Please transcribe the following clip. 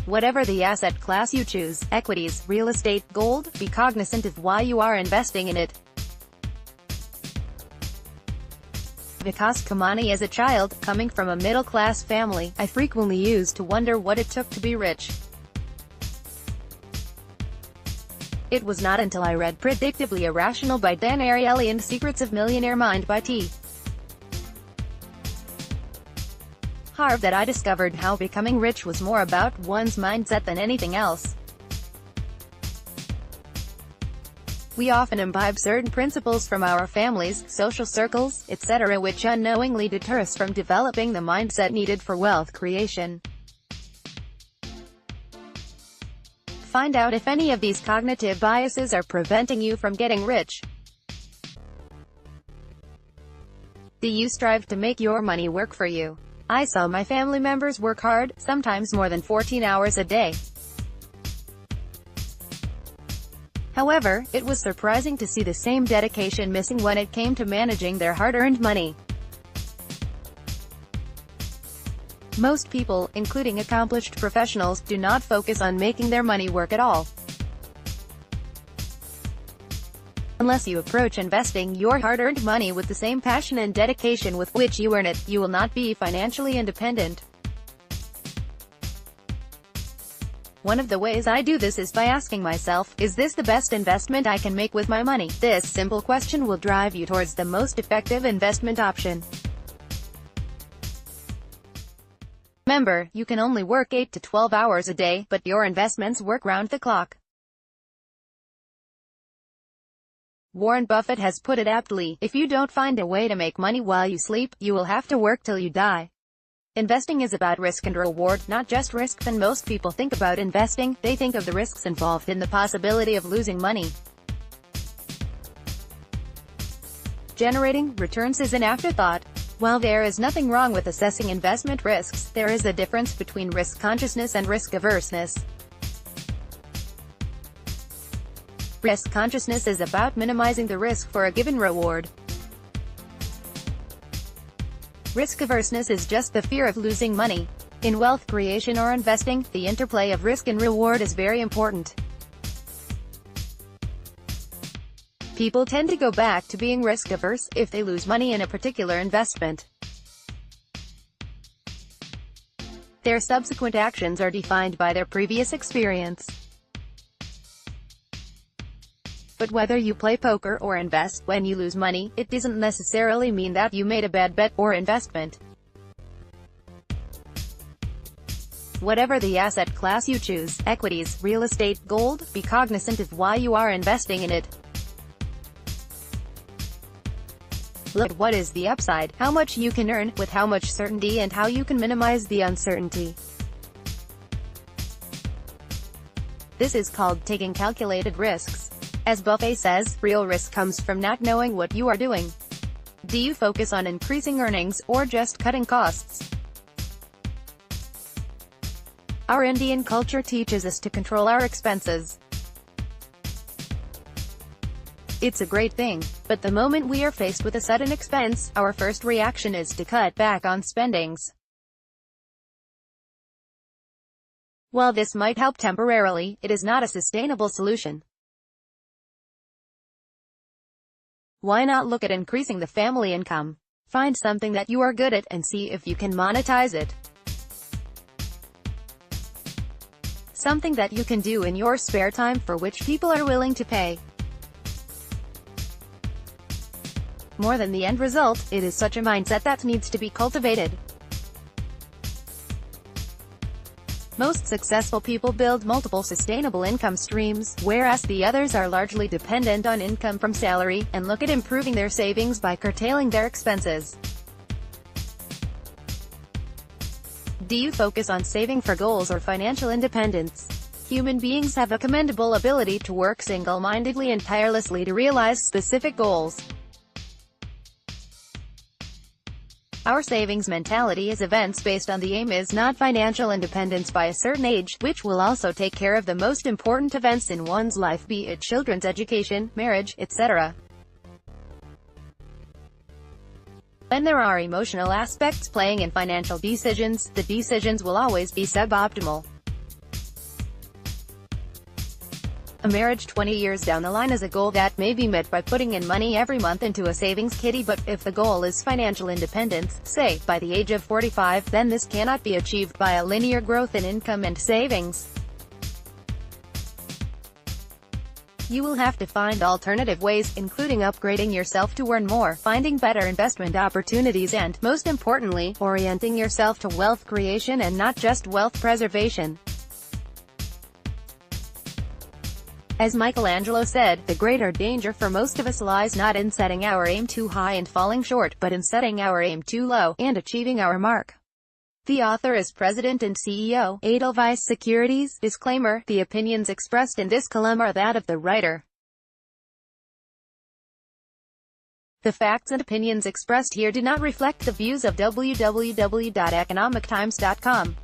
Whatever the asset class you choose, equities, real estate, gold, be cognizant of why you are investing in it. Vikas Khemani. As a child, coming from a middle-class family, I frequently used to wonder what it took to be rich. It was not until I read Predictably Irrational by Ariely and Secrets of Millionaire Mind by Harv that I discovered how becoming rich was more about one's mindset than anything else. We often imbibe certain principles from our families, social circles, etc., which unknowingly deter us from developing the mindset needed for wealth creation. Find out if any of these cognitive biases are preventing you from getting rich. Do you strive to make your money work for you? I saw my family members work hard, sometimes more than 14 hours a day. However, it was surprising to see the same dedication missing when it came to managing their hard-earned money. Most people, including accomplished professionals, do not focus on making their money work at all. Unless you approach investing your hard-earned money with the same passion and dedication with which you earn it, you will not be financially independent. One of the ways I do this is by asking myself, is this the best investment I can make with my money? This simple question will drive you towards the most effective investment option. Remember, you can only work 8 to 12 hours a day, but your investments work round the clock. Warren Buffett has put it aptly, if you don't find a way to make money while you sleep, you will have to work till you die. Investing is about risk and reward, not just risk. When most people think about investing, they think of the risks involved in the possibility of losing money. Generating returns is an afterthought. While there is nothing wrong with assessing investment risks, there is a difference between risk consciousness and risk averseness. Risk consciousness is about minimizing the risk for a given reward. Risk averseness is just the fear of losing money. In wealth creation or investing, the interplay of risk and reward is very important. People tend to go back to being risk-averse if they lose money in a particular investment. Their subsequent actions are defined by their previous experience. But whether you play poker or invest, when you lose money, it doesn't necessarily mean that you made a bad bet or investment. Whatever the asset class you choose, equities, real estate, gold, be cognizant of why you are investing in it. Look at what is the upside, how much you can earn, with how much certainty, and how you can minimize the uncertainty. This is called taking calculated risks. As Buffett says, real risk comes from not knowing what you are doing. Do you focus on increasing earnings, or just cutting costs? Our Indian culture teaches us to control our expenses. It's a great thing, but the moment we are faced with a sudden expense, our first reaction is to cut back on spendings. While this might help temporarily, it is not a sustainable solution. Why not look at increasing the family income? Find something that you are good at and see if you can monetize it. Something that you can do in your spare time for which people are willing to pay. More than the end result, it is such a mindset that needs to be cultivated. Most successful people build multiple sustainable income streams, whereas the others are largely dependent on income from salary, and look at improving their savings by curtailing their expenses. Do you focus on saving for goals or financial independence? Human beings have a commendable ability to work single-mindedly and tirelessly to realize specific goals. Our savings mentality is events-based on the aim is not financial independence by a certain age, which will also take care of the most important events in one's life, be it children's education, marriage, etc. When there are emotional aspects playing in financial decisions, the decisions will always be suboptimal. A marriage 20 years down the line is a goal that may be met by putting in money every month into a savings kitty, but if the goal is financial independence, say, by the age of 45, then this cannot be achieved by a linear growth in income and savings. You will have to find alternative ways, including upgrading yourself to earn more, finding better investment opportunities and, most importantly, orienting yourself to wealth creation and not just wealth preservation. As Michelangelo said, the greater danger for most of us lies not in setting our aim too high and falling short, but in setting our aim too low, and achieving our mark. The author is President and CEO, Edelweiss Securities. Disclaimer: the opinions expressed in this column are that of the writer. The facts and opinions expressed here do not reflect the views of www.economictimes.com.